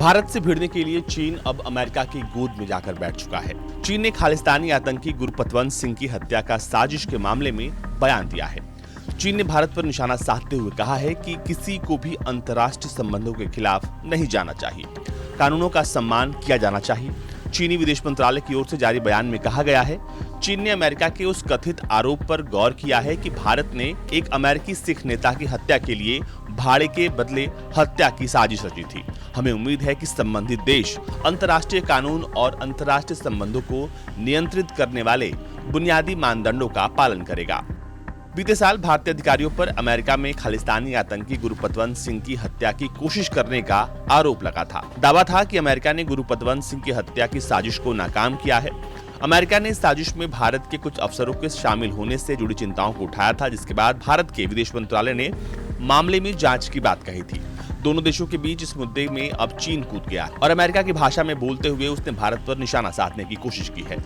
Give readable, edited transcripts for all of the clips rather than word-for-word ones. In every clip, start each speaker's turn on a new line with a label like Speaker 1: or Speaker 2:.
Speaker 1: भारत से भिड़ने के लिए चीन अब अमेरिका की गोद में जाकर बैठ चुका है। चीन ने खालिस्तानी आतंकी गुरपतवंत सिंह की हत्या का साजिश के मामले में बयान दिया है। चीन ने भारत पर निशाना साधते हुए कहा है कि किसी को भी अंतर्राष्ट्रीय संबंधों के खिलाफ नहीं जाना चाहिए, कानूनों का सम्मान किया जाना चाहिए। चीनी विदेश मंत्रालय की ओर से जारी बयान में कहा गया है, चीन ने अमेरिका के उस कथित आरोप पर गौर किया है कि भारत ने एक अमेरिकी सिख नेता की हत्या के लिए भाड़े के बदले हत्या की साजिश रची थी। हमें उम्मीद है कि संबंधित देश अंतर्राष्ट्रीय कानून और अंतर्राष्ट्रीय संबंधों को नियंत्रित करने वाले बुनियादी मानदंडों का पालन करेगा। बीते साल भारतीय अधिकारियों पर अमेरिका में खालिस्तानी आतंकी गुरपतवंत सिंह की हत्या की कोशिश करने का आरोप लगा था। दावा था कि अमेरिका ने गुरपतवंत सिंह की हत्या की साजिश को नाकाम किया है। अमेरिका ने इस साजिश में भारत के कुछ अफसरों के शामिल होने से जुड़ी चिंताओं को उठाया था, जिसके बाद भारत के विदेश मंत्रालय ने मामले में जांच की बात कही थी। दोनों देशों के बीच इस मुद्दे में अब चीन कूद गया और अमेरिका की भाषा में बोलते हुए उसने भारत पर निशाना साधने की कोशिश की है।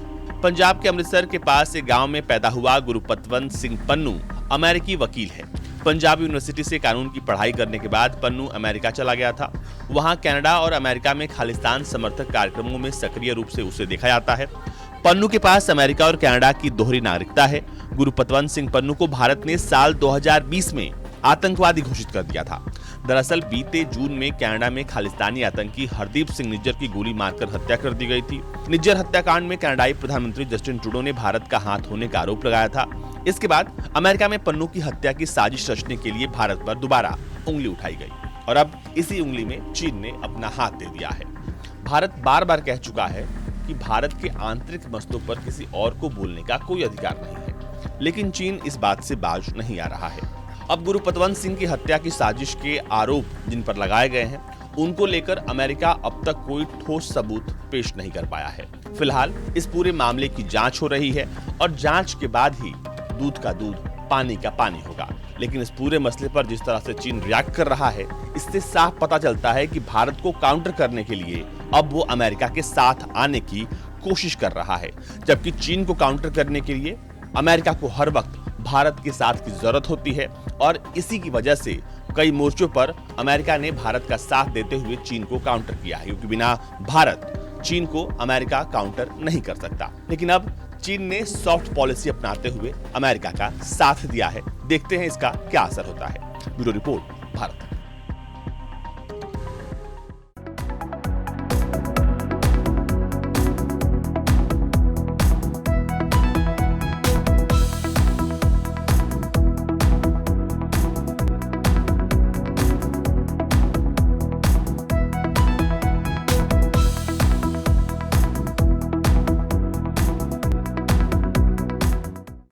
Speaker 1: पंजाब के अमृतसर के पास एक गांव में पैदा हुआ गुरपतवंत सिंह पन्नू अमेरिकी वकील है। पंजाब यूनिवर्सिटी से कानून की पढ़ाई करने के बाद पन्नू अमेरिका चला गया था। वहां कनाडा और अमेरिका में खालिस्तान समर्थक कार्यक्रमों में सक्रिय रूप से उसे देखा जाता है। पन्नू के पास अमेरिका और कनाडा की दोहरी नागरिकता है। गुरपतवंत सिंह पन्नू को भारत ने साल 2020 में आतंकवादी घोषित कर दिया था। दरअसल बीते जून में कनाडा में खालिस्तानी आतंकी हरदीप सिंह निज्जर की गोली मारकर हत्या कर दी गई थी। निज्जर हत्याकांड में कनाडाई प्रधानमंत्री जस्टिन ट्रूडो ने भारत का हाथ होने का आरोप लगाया था। इसके बाद अमेरिका में पन्नू की हत्या की साजिश रचने के लिए भारत पर दोबारा उंगली उठाई गई और अब इसी उंगली में चीन ने अपना हाथ दे दिया है। भारत बार बार कह चुका है कि भारत के आंतरिक मसलों पर किसी और को बोलने का कोई अधिकार नहीं है, लेकिन चीन इस बात से बाज नहीं आ रहा है। अब गुरपतवंत सिंह की हत्या की साजिश के आरोप जिन पर लगाए गए हैं, उनको लेकर अमेरिका अब तक कोई ठोस सबूत पेश नहीं कर पाया है। फिलहाल इस पूरे मामले की जांच हो रही है और जांच के बाद ही दूध का दूध, पानी का पानी होगा। लेकिन इस पूरे मसले पर जिस तरह से चीन रिएक्ट कर रहा है, इससे साफ पता चलता है कि भारत को काउंटर करने के लिए अब वो अमेरिका के साथ आने की कोशिश कर रहा है, जबकि चीन को काउंटर करने के लिए अमेरिका को हर वक्त भारत के साथ की जरूरत होती है और इसी की वजह से कई मोर्चों पर अमेरिका ने भारत का साथ देते हुए चीन को काउंटर किया है, क्योंकि बिना भारत चीन को अमेरिका काउंटर नहीं कर सकता। लेकिन अब चीन ने सॉफ्ट पॉलिसी अपनाते हुए अमेरिका का साथ दिया है। देखते हैं इसका क्या असर होता है। Bureau report, Bharat.